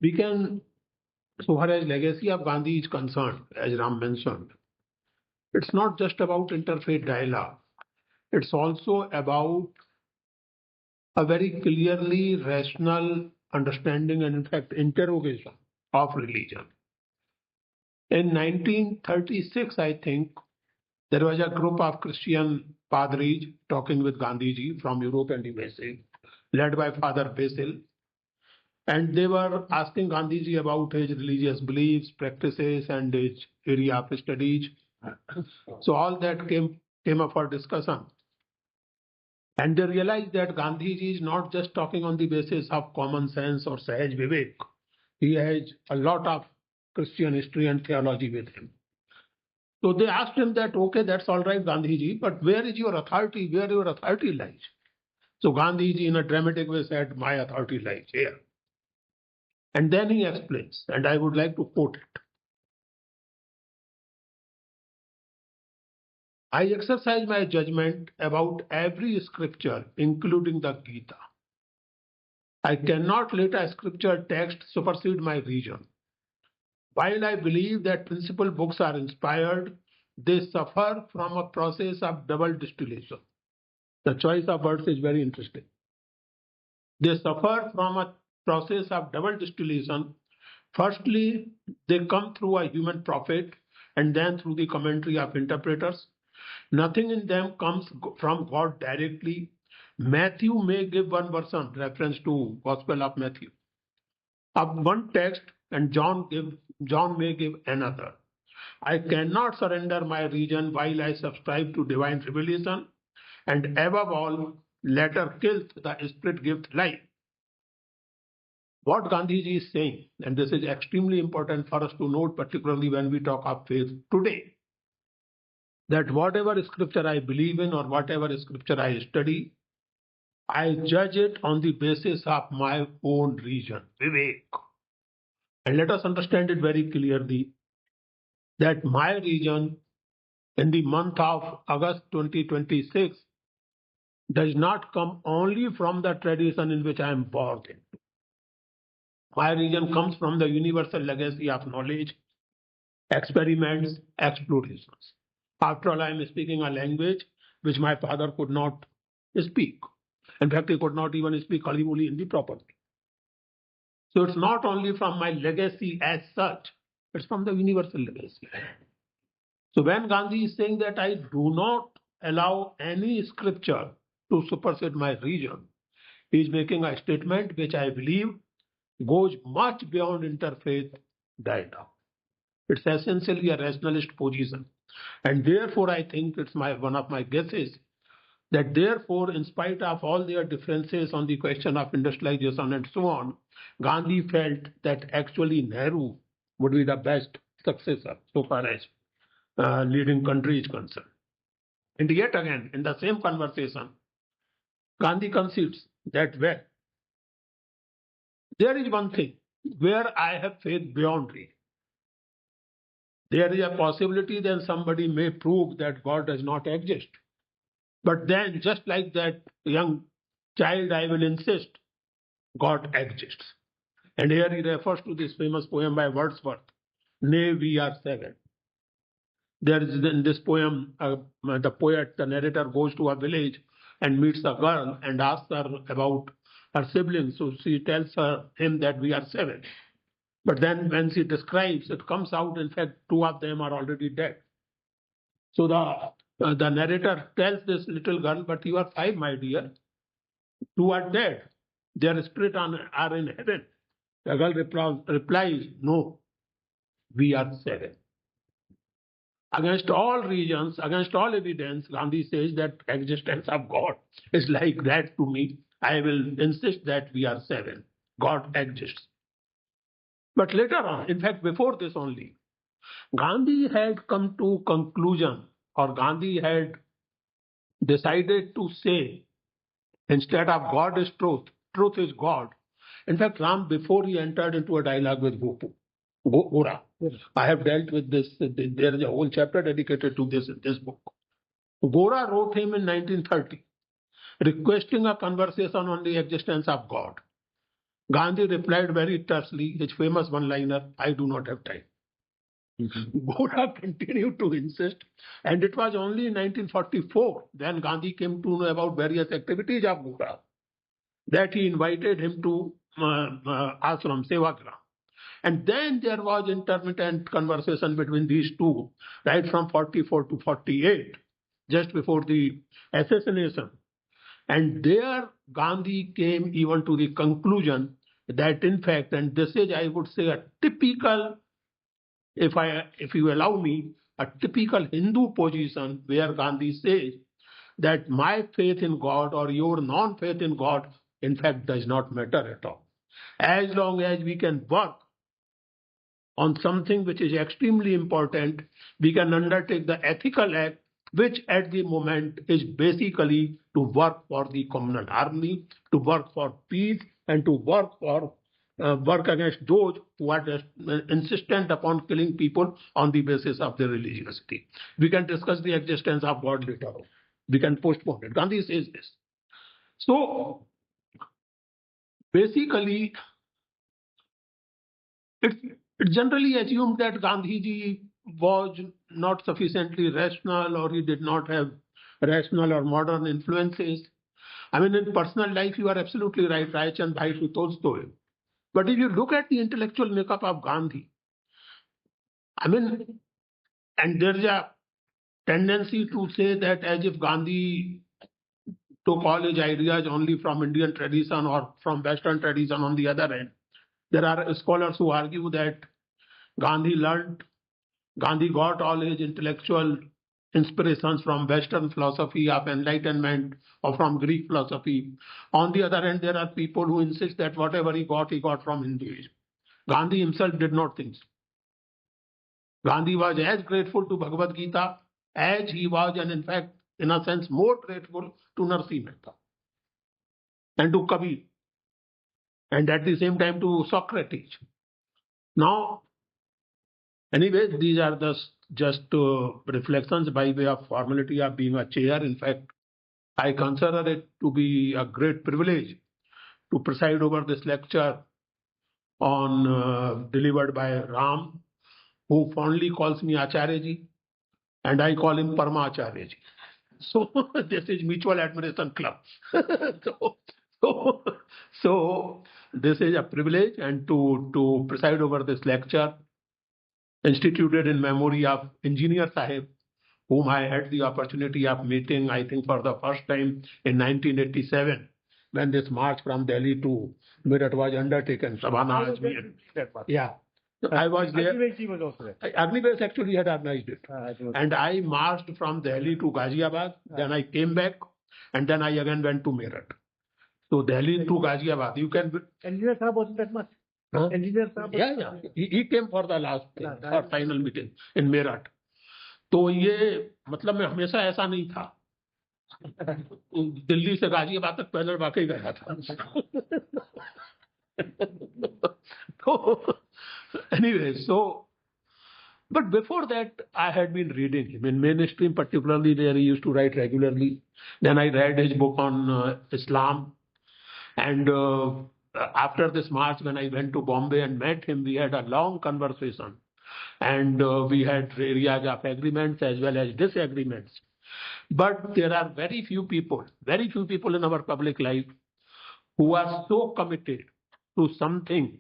We can, so far as legacy of Gandhi is concerned, as Ram mentioned, it's not just about interfaith dialogue. It's also about a very clearly rational understanding and, in fact, interrogation of religion. In 1936, I think, there was a group of Christian padris talking with Gandhiji from Europe and USA, led by Father Basil. And they were asking Gandhiji about his religious beliefs, practices, and his area of studies. So all that came up for discussion. And they realized that Gandhiji is not just talking on the basis of common sense or Sahaj Vivek. He has a lot of Christian history and theology with him. So they asked him that, okay, that's all right, Gandhiji, but where is your authority? Where your authority lies? So Gandhiji, in a dramatic way, said, my authority lies here. And then he explains, and I would like to quote it. I exercise my judgment about every scripture, including the Gita. I cannot let a scripture text supersede my reason. While I believe that principal books are inspired, they suffer from a process of double distillation. The choice of words is very interesting. They suffer from a process of double distillation. Firstly, they come through a human prophet and then through the commentary of interpreters. Nothing in them comes from God directly. Matthew may give one version, reference to Gospel of Matthew, of one text, and John may give another. I cannot surrender my region while I subscribe to divine revelation, and above all, letter kills, the spirit gives life. What Gandhiji is saying, and this is extremely important for us to note, particularly when we talk of faith today, that whatever scripture I believe in or whatever scripture I study, I judge it on the basis of my own reason, Vivek. And let us understand it very clearly that my reason in the month of August 2026 does not come only from the tradition in which I am born in. My reason comes from the universal legacy of knowledge, experiments, explorations. After all, I am speaking a language which my father could not speak. In fact, he could not even speak Kalimuli Hindi properly. So it's not only from my legacy as such, it's from the universal legacy. So when Gandhi is saying that I do not allow any scripture to supersede my region, he is making a statement which I believe goes much beyond interfaith dialogue. It's essentially a rationalist position. And therefore, I think it's one of my guesses that therefore, in spite of all their differences on the question of industrialization and so on, Gandhi felt that actually Nehru would be the best successor so far as leading country is concerned. And yet again, in the same conversation, Gandhi concedes that, well, there is one thing where I have faith beyond reason. There is a possibility that somebody may prove that God does not exist. But then, just like that young child, I will insist God exists. And here he refers to this famous poem by Wordsworth, Nay, we are seven. There is in this poem, the poet, the narrator goes to a village and meets a girl and asks her about her siblings. So she tells him that we are seven. But then when she describes, it comes out, in fact, two of them are already dead. So the narrator tells this little girl, but you are five, my dear. Two are dead. Their spirits are in heaven. The girl replies, no, we are seven. Against all reasons, against all evidence, Gandhi says that existence of God is like that to me. I will insist that we are seven. God exists. But later on, in fact, before this only, Gandhi had come to conclusion, or Gandhi had decided to say, instead of God is truth, truth is God. In fact, Ram, before he entered into a dialogue with Gora, I have dealt with this. There is a whole chapter dedicated to this in this book. Gora wrote him in 1930, requesting a conversation on the existence of God. Gandhi replied very tersely, his famous one-liner, "I do not have time." Guha continued to insist, and it was only in 1944, when Gandhi came to know about various activities of Guha, that he invited him to ashram, Sevagram. And then there was intermittent conversation between these two, right from 44 to 48, just before the assassination. And there Gandhi came even to the conclusion that in fact, and this is, I would say, a typical, if you allow me, a typical Hindu position where Gandhi says that my faith in God or your non-faith in God, in fact, does not matter at all. As long as we can work on something which is extremely important, we can undertake the ethical act, which at the moment is basically to work for the communal harmony, to work for peace, and to work against those who are insistent upon killing people on the basis of their religiosity. We can discuss the existence of God later on. We can postpone it. Gandhi says this. So basically, it's generally assumed that Gandhiji was not sufficiently rational, or he did not have rational or modern influences. I mean, in personal life, you are absolutely right, Raichand Bhai to Tolstoy. But if you look at the intellectual makeup of Gandhi, I mean, and there's a tendency to say that as if Gandhi took all his ideas only from Indian tradition or from Western tradition on the other hand. There are scholars who argue that Gandhi got all his intellectual inspirations from Western philosophy of enlightenment or from Greek philosophy. On the other hand, there are people who insist that whatever he got from Hinduism. Gandhi himself did not think so. Gandhi was as grateful to Bhagavad Gita as he was, and in fact, in a sense, more grateful to Narsi Mehta and to Kabir, and at the same time to Socrates. Now, anyway, these are just reflections by way of formality of being a chair. In fact, I consider it to be a great privilege to preside over this lecture on delivered by Ram, who fondly calls me Acharyaji, and I call him Parma Acharyaji. So this is Mutual Admiration Club. so this is a privilege, and to preside over this lecture instituted in memory of Engineer Sahib, whom I had the opportunity of meeting, I think, for the first time in 1987, when this march from Delhi to Meerut was undertaken. Sabana Ajmer. Yeah. I was there. Agnivesh was also there. Agnivesh actually had organized it. And I marched from Delhi to Ghaziabad, then I came back, and then I again went to Meerut. So Delhi to Ghaziabad, you can... Engineer Sahib wasn't that much. Huh? Engineer Sahib? Yeah. He came for the last thing, for final meeting in Meerut. तो ये मतलब मैं हमेशा ऐसा नहीं था, दिल्ली से गाजियाबाद तक पैदल वाकई गया था. So anyway, but before that I had been reading him in mainstream, particularly where he used to write regularly. Then I read his book on Islam, and after this march, when I went to Bombay and met him, we had a long conversation. And we had areas of agreements as well as disagreements. But there are very few people in our public life who are so committed to something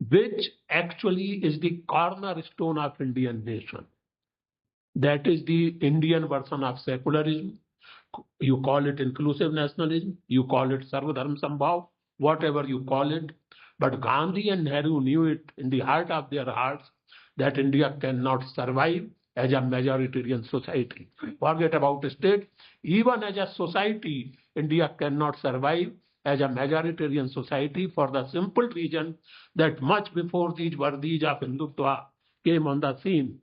which actually is the cornerstone of Indian nation. That is the Indian version of secularism. You call it inclusive nationalism, you call it Sarvadharma Sambhav, whatever you call it. But Gandhi and Nehru knew it in the heart of their hearts that India cannot survive as a majoritarian society. Forget about the state. Even as a society, India cannot survive as a majoritarian society for the simple reason that much before these vardis of Hindutva came on the scene,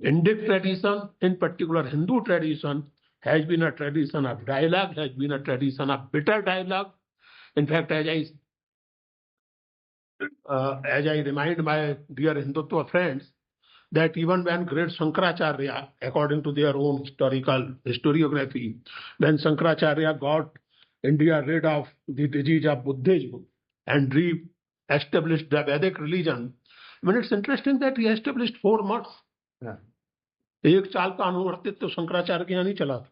Indic tradition, in particular Hindu tradition, has been a tradition of dialogue, has been a tradition of bitter dialogue. In fact, as I remind my dear Hindutva friends, that even when great Shankaracharya, according to their own historiography, when Shankaracharya got India rid of the disease of Buddhism, and re-established the Vedic religion. I mean, it's interesting that he established 4 months. Yeah. एक चाल का अनुवर्तित्व शंकराचार्य के यहाँ नहीं चला था.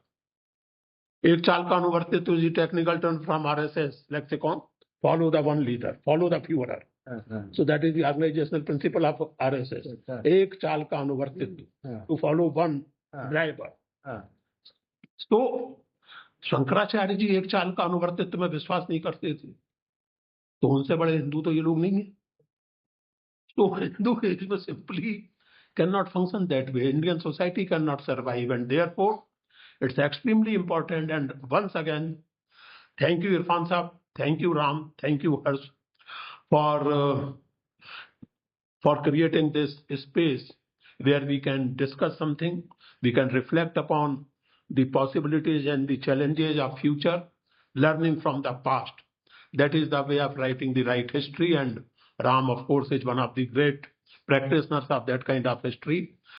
एक चाल का अनुवर्तित्व is a technical term from RSS lexicon. Follow the one leader, follow the Führer. So that is the organizational principle of RSS. एक चाल का अनुवर्तित्व, to follow one driver. So Shankaracharya ji एक चाल का अनुवर्तित्व में विश्वास नहीं करते थे, तो उनसे बड़े हिंदू तो ये लोग नहीं है. So Hinduism simply cannot function that way. Indian society cannot survive, and therefore it's extremely important. And once again, thank you Irfan Saab, thank you Ram, thank you Harsh for creating this space where we can discuss something, we can reflect upon the possibilities and the challenges of future, learning from the past. That is the way of writing the right history, and Ram, of course, is one of the great practitioners of that kind of history.